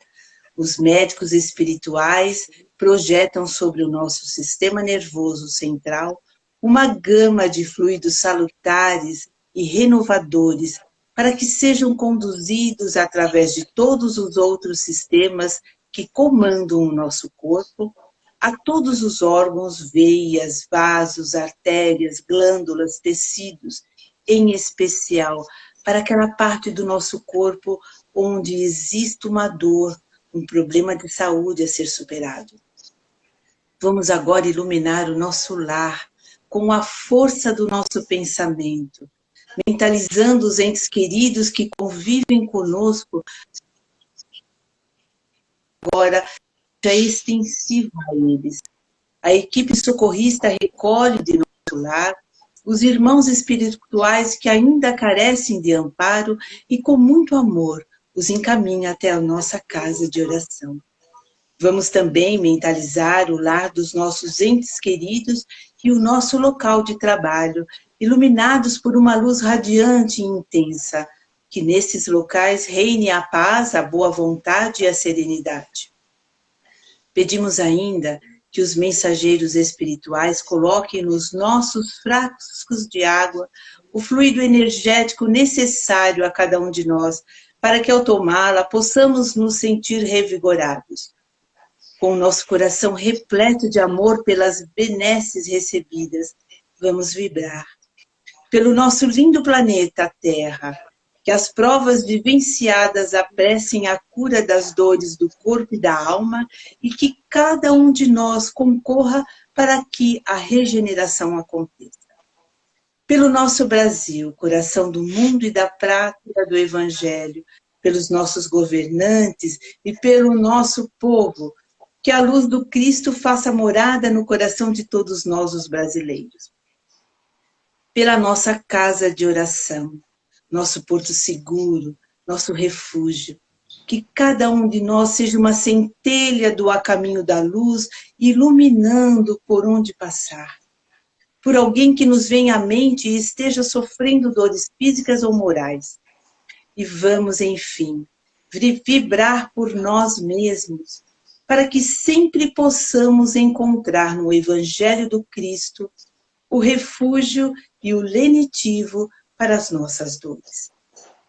Os médicos espirituais projetam sobre o nosso sistema nervoso central uma gama de fluidos salutares e renovadores para que sejam conduzidos através de todos os outros sistemas que comandam o nosso corpo, a todos os órgãos, veias, vasos, artérias, glândulas, tecidos, em especial para aquela parte do nosso corpo onde existe uma dor, um problema de saúde a ser superado. Vamos agora iluminar o nosso lar com a força do nosso pensamento, mentalizando os entes queridos que convivem conosco, agora já é extensivo a eles. A equipe socorrista recolhe de nosso lar os irmãos espirituais que ainda carecem de amparo e, com muito amor, os encaminha até a nossa casa de oração. Vamos também mentalizar o lar dos nossos entes queridos e o nosso local de trabalho, iluminados por uma luz radiante e intensa, que nesses locais reine a paz, a boa vontade e a serenidade. Pedimos ainda que os mensageiros espirituais coloquem nos nossos frascos de água o fluido energético necessário a cada um de nós, para que ao tomá-la possamos nos sentir revigorados. Com o nosso coração repleto de amor pelas benesses recebidas, vamos vibrar. Pelo nosso lindo planeta Terra, que as provas vivenciadas apressem a cura das dores do corpo e da alma e que cada um de nós concorra para que a regeneração aconteça. Pelo nosso Brasil, coração do mundo e da prática do Evangelho, pelos nossos governantes e pelo nosso povo, que a luz do Cristo faça morada no coração de todos nós, os brasileiros. Pela nossa casa de oração, nosso porto seguro, nosso refúgio, que cada um de nós seja uma centelha do a caminho da luz, iluminando por onde passar. Por alguém que nos venha à mente e esteja sofrendo dores físicas ou morais. E vamos, enfim, vibrar por nós mesmos, para que sempre possamos encontrar no Evangelho do Cristo o refúgio e o lenitivo para as nossas dores.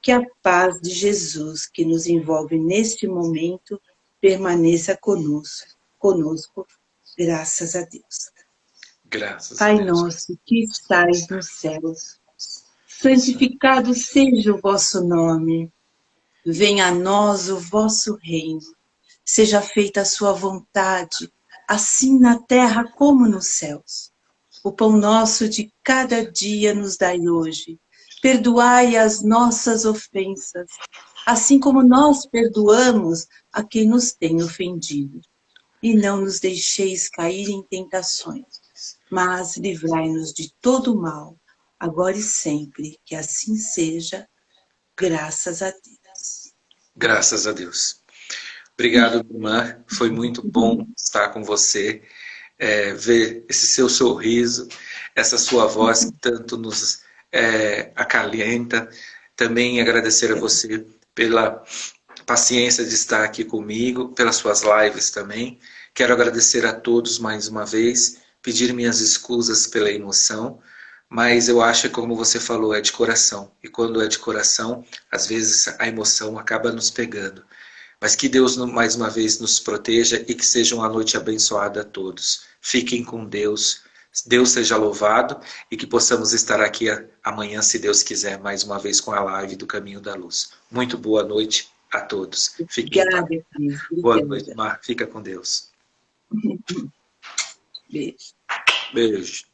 Que a paz de Jesus que nos envolve neste momento permaneça conosco, graças a Deus. Graças Pai a Deus. nosso que estais nos céus, santificado seja o vosso nome. Venha a nós o vosso reino. Seja feita a sua vontade, assim na terra como nos céus. O pão nosso de cada dia nos dai hoje. Perdoai as nossas ofensas, assim como nós perdoamos a quem nos tem ofendido. E não nos deixeis cair em tentações, mas livrai-nos de todo o mal, agora e sempre, que assim seja, graças a Deus. Graças a Deus. Obrigado, irmã. Foi muito bom estar com você, ver esse seu sorriso, essa sua voz que tanto nos acalenta. Também agradecer a você pela paciência de estar aqui comigo, pelas suas lives também. Quero agradecer a todos mais uma vez, pedir minhas escusas pela emoção, mas eu acho que, como você falou, é de coração. E quando é de coração, às vezes a emoção acaba nos pegando. Mas que Deus mais uma vez nos proteja e que seja uma noite abençoada a todos. Fiquem com Deus. Deus seja louvado e que possamos estar aqui amanhã, se Deus quiser, mais uma vez com a live do Caminho da Luz. Muito boa noite a todos. Fiquem em paz. Boa noite, Mar. Fica com Deus. Beijo. Beijo.